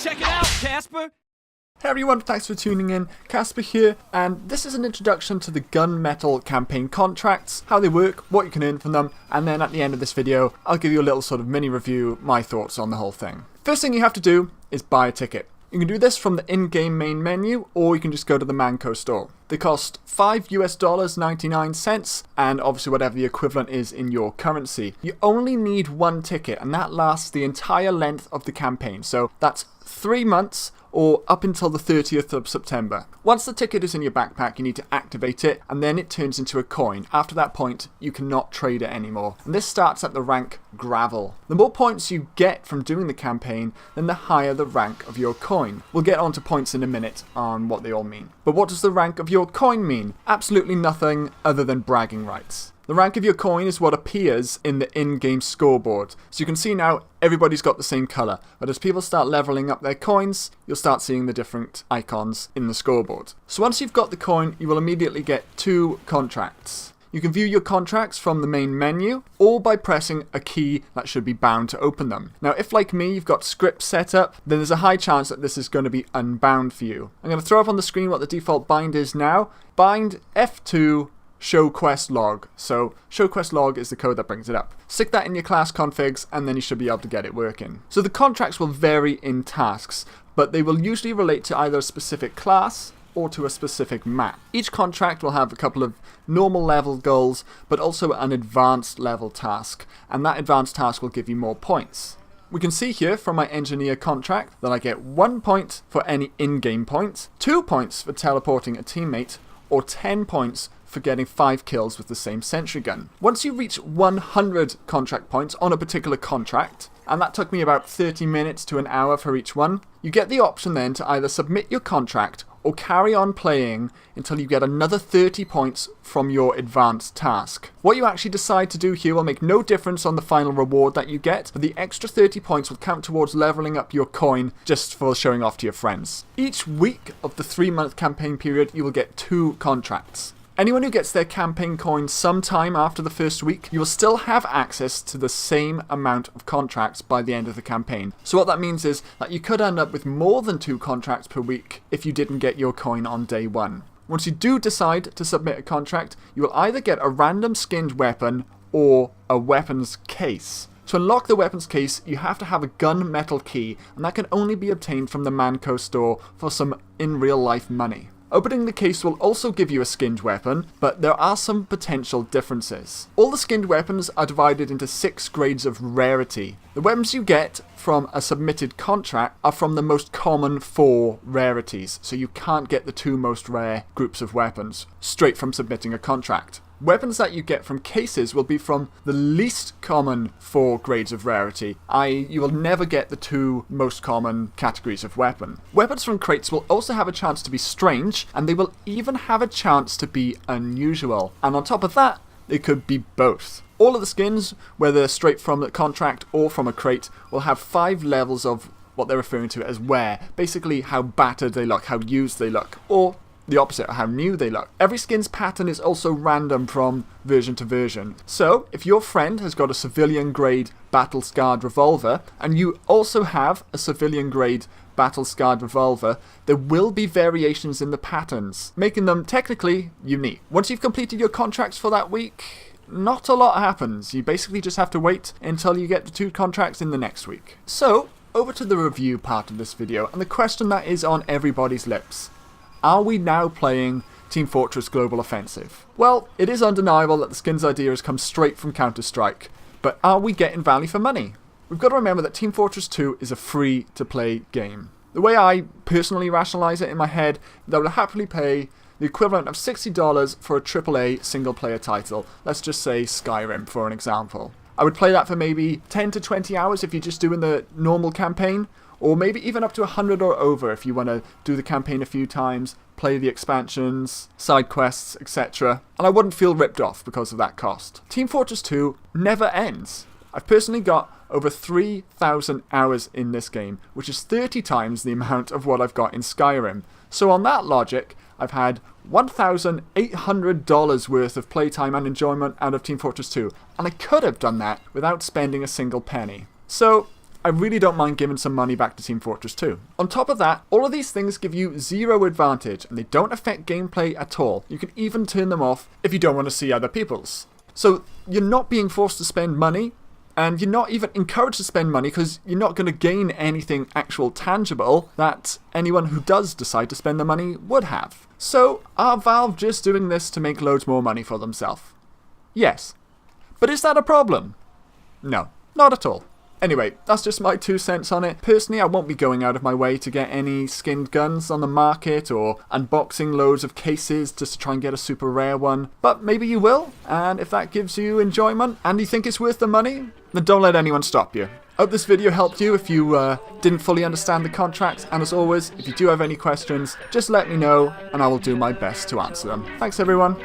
Check it out, Casper! Hey everyone, thanks for tuning in. Casper here, and this is an introduction to the Gun Mettle Campaign Contracts, how they work, what you can earn from them, and then at the end of this video, I'll give you a little sort of mini review, my thoughts on the whole thing. First thing you have to do is buy a ticket. You can do this from the in-game main menu, or you can just go to the Mann Co store. They cost $5.99, and obviously whatever the equivalent is in your currency. You only need one ticket, and that lasts the entire length of the campaign. So that's 3 months, or up until the 30th of September. Once the ticket is in your backpack, you need to activate it, and then it turns into a coin. After that point, you cannot trade it anymore. And this starts at the rank Gravel. The more points you get from doing the campaign, then the higher the rank of your coin. We'll get onto points in a minute on what they all mean. But what does the rank of your coin mean? Absolutely nothing other than bragging rights. The rank of your coin is what appears in the in-game scoreboard. So you can see now everybody's got the same colour, but as people start levelling up their coins, you'll start seeing the different icons in the scoreboard. So once you've got the coin, you will immediately get 2 contracts. You can view your contracts from the main menu, or by pressing a key that should be bound to open them. Now if, like me, you've got scripts set up, then there's a high chance that this is going to be unbound for you. I'm going to throw up on the screen what the default bind is now. Bind F2 show quest log. So show quest log is the code that brings it up. Stick that in your class configs and then you should be able to get it working. So the contracts will vary in tasks, but they will usually relate to either a specific class or to a specific map. Each contract will have a couple of normal level goals, but also an advanced level task, and that advanced task will give you more points. We can see here from my engineer contract that I get 1 point for any in-game points, 2 points for teleporting a teammate, or 10 points for getting 5 kills with the same sentry gun. Once you reach 100 contract points on a particular contract, and that took me about 30 minutes to an hour for each one, you get the option then to either submit your contract or carry on playing until you get another 30 points from your advanced task. What you actually decide to do here will make no difference on the final reward that you get, but the extra 30 points will count towards leveling up your coin just for showing off to your friends. Each week of the 3-month campaign period, you will get 2 contracts. Anyone who gets their campaign coin sometime after the first week, you will still have access to the same amount of contracts by the end of the campaign. So what that means is that you could end up with more than 2 contracts per week if you didn't get your coin on day 1. Once you do decide to submit a contract, you will either get a random skinned weapon or a weapons case. To unlock the weapons case, you have to have a Gun Mettle Key, and that can only be obtained from the Mann Co store for some in real life money. Opening the case will also give you a skinned weapon, but there are some potential differences. All the skinned weapons are divided into 6 grades of rarity. The weapons you get from a submitted contract are from the most common 4 rarities, so you can't get the 2 most rare groups of weapons straight from submitting a contract. Weapons that you get from cases will be from the least common 4 grades of rarity, i.e. you will never get the 2 most common categories of weapon. Weapons from crates will also have a chance to be strange, and they will even have a chance to be unusual. And on top of that, they could be both. All of the skins, whether straight from the contract or from a crate, will have 5 levels of what they're referring to as wear. Basically how battered they look, how used they look, or the opposite, how new they look. Every skin's pattern is also random from version to version. So, if your friend has got a civilian grade battle scarred revolver, and you also have a civilian grade battle scarred revolver, there will be variations in the patterns, making them technically unique. Once you've completed your contracts for that week, not a lot happens. You basically just have to wait until you get the 2 contracts in the next week. So, over to the review part of this video, and the question that is on everybody's lips. Are we now playing Team Fortress Global Offensive? Well, it is undeniable that the skins idea has come straight from Counter-Strike, but are we getting value for money? We've got to remember that Team Fortress 2 is a free-to-play game. The way I personally rationalize it in my head, that I would happily pay the equivalent of $60 for a AAA single-player title. Let's just say Skyrim, for an example. I would play that for maybe 10 to 20 hours if you're just doing the normal campaign, or maybe even up to 100 or over if you want to do the campaign a few times, play the expansions, side quests, etc. And I wouldn't feel ripped off because of that cost. Team Fortress 2 never ends. I've personally got over 3,000 hours in this game, which is 30 times the amount of what I've got in Skyrim. So on that logic, I've had $1,800 worth of playtime and enjoyment out of Team Fortress 2, and I could have done that without spending a single penny. So I really don't mind giving some money back to Team Fortress 2. On top of that, all of these things give you zero advantage, and they don't affect gameplay at all. You can even turn them off if you don't want to see other people's. So you're not being forced to spend money, and you're not even encouraged to spend money because you're not going to gain anything actual tangible that anyone who does decide to spend the money would have. So are Valve just doing this to make loads more money for themselves? Yes. But is that a problem? No, not at all. Anyway, that's just my 2 cents on it. Personally, I won't be going out of my way to get any skinned guns on the market or unboxing loads of cases just to try and get a super rare one. But maybe you will, and if that gives you enjoyment and you think it's worth the money, then don't let anyone stop you. Hope this video helped you if you didn't fully understand the contracts, and as always, if you do have any questions, just let me know and I will do my best to answer them. Thanks everyone.